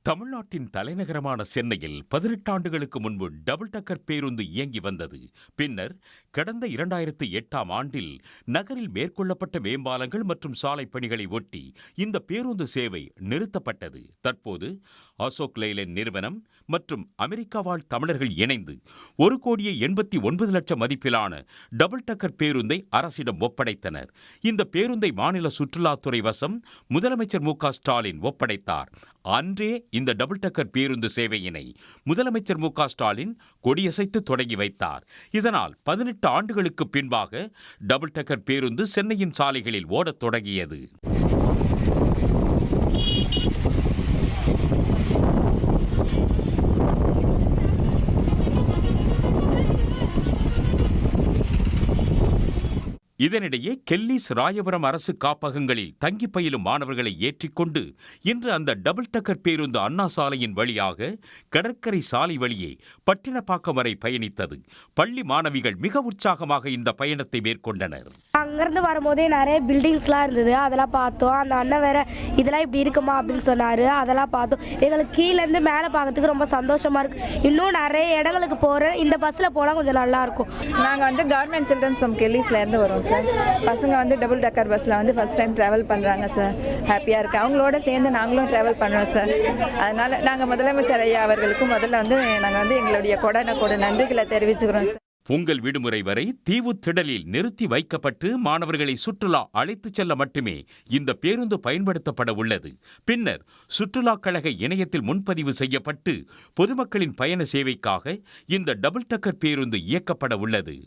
தமிழ்நாட்டின் தலைநகரமான சென்னையில் 18 ஆண்டுகளுக்கு முன்பு டபுள் டக்கர் பேருந்து இயங்கி வந்தது. பின்னர் கடந்த 2008ஆம் ஆண்டில் நகரில் மேற்கொள்ளப்பட்ட மேம்பாலங்கள் மற்றும் சாலை பணிகளை ஒட்டி இந்த பேருந்து சேவை நிறுத்தப்பட்டது. தற்போது அசோக் லேலண்ட் நிறுவனம் மற்றும் அமெரிக்கா வாழ் தமிழர்கள் இணைந்து 1,89,00,000 மதிப்பிலான டபுள் டக்கர் பேருந்தை அரசிடம் ஒப்படைத்தனர். இந்த பேருந்தை மாநில சுற்றுலாத்துறை வசம் முதலமைச்சர் மு.க.ஸ்டாலின் ஒப்படைத்தார். அன்றே இந்த டபுள் டக்கர் பேருந்து சேவையினை முதலமைச்சர் மு.க.ஸ்டாலின் கொடியசைத்து தொடங்கி வைத்தார். இதனால் 18 ஆண்டுகளுக்கு பின்பாக டபுள் டக்கர் பேருந்து சென்னையின் சாலைகளில் ஓடத் தொடங்கியது. இதனிடையே கெல்லிஸ் ராயபுரம் அரசு காப்பகங்களில் தங்கி பயிலும் மாணவர்களை ஏற்றிக்கொண்டு இன்று அந்த டபுள் டக்கர் பேருந்து அண்ணா சாலையின் வழியாக கடற்கரை சாலை வழியே பட்டினப்பாக்கம் வரை பயணித்தது. பள்ளி மாணவிகள் மிக உற்சாகமாக இந்த பயணத்தை மேற்கொண்டனர். அங்கிருந்து வரும்போதே நிறைய பில்டிங்ஸ்லாம் இருந்தது, அதெல்லாம் பார்த்தோம். அந்த அண்ணன் வேற இதெல்லாம் இப்படி இருக்குமா அப்படின்னு சொன்னாரு. அதெல்லாம் பார்த்தோம். எங்களுக்கு கீழேருந்து மேலே பார்க்கறதுக்கு ரொம்ப சந்தோஷமா இருக்கு. இன்னும் நிறைய இடங்களுக்கு போகிறேன். இந்த பஸ்ஸில் போனால் கொஞ்சம் நல்லா இருக்கும். நாங்கள் கவர்மெண்ட் சில்ட்ரன்ஸ் ஹோம் கெல்லிஸ்லேருந்து வரோம் சார். பசங்க டபுள் டக்கர் பஸ்ஸில் ஃபர்ஸ்ட் டைம் ட்ராவல் பண்ணுறாங்க சார். ஹாப்பியாக இருக்குது. அவங்களோட சேர்ந்து நாங்களும் ட்ராவல் பண்ணுறோம் சார். அதனால் நாங்கள் முதலமைச்சர் ஐயா அவர்களுக்கு முதல்ல நாங்கள் எங்களுடைய கொடான நன்றிகளை தெரிவிச்சுக்கிறோம் சார். பொங்கல் விடுமுறை வரை தீவுத்திடலில் நிறுத்தி வைக்கப்பட்டு மாணவர்களை சுற்றுலா அழைத்துச் செல்ல மட்டுமே இந்த பேருந்து பயன்படுத்தப்பட உள்ளது. பின்னர் சுற்றுலா கழக இணையத்தில் முன்பதிவு செய்யப்பட்டு பொதுமக்களின் பயண சேவைக்காக இந்த டபுள் டக்கர் பேருந்து இயக்கப்பட உள்ளது.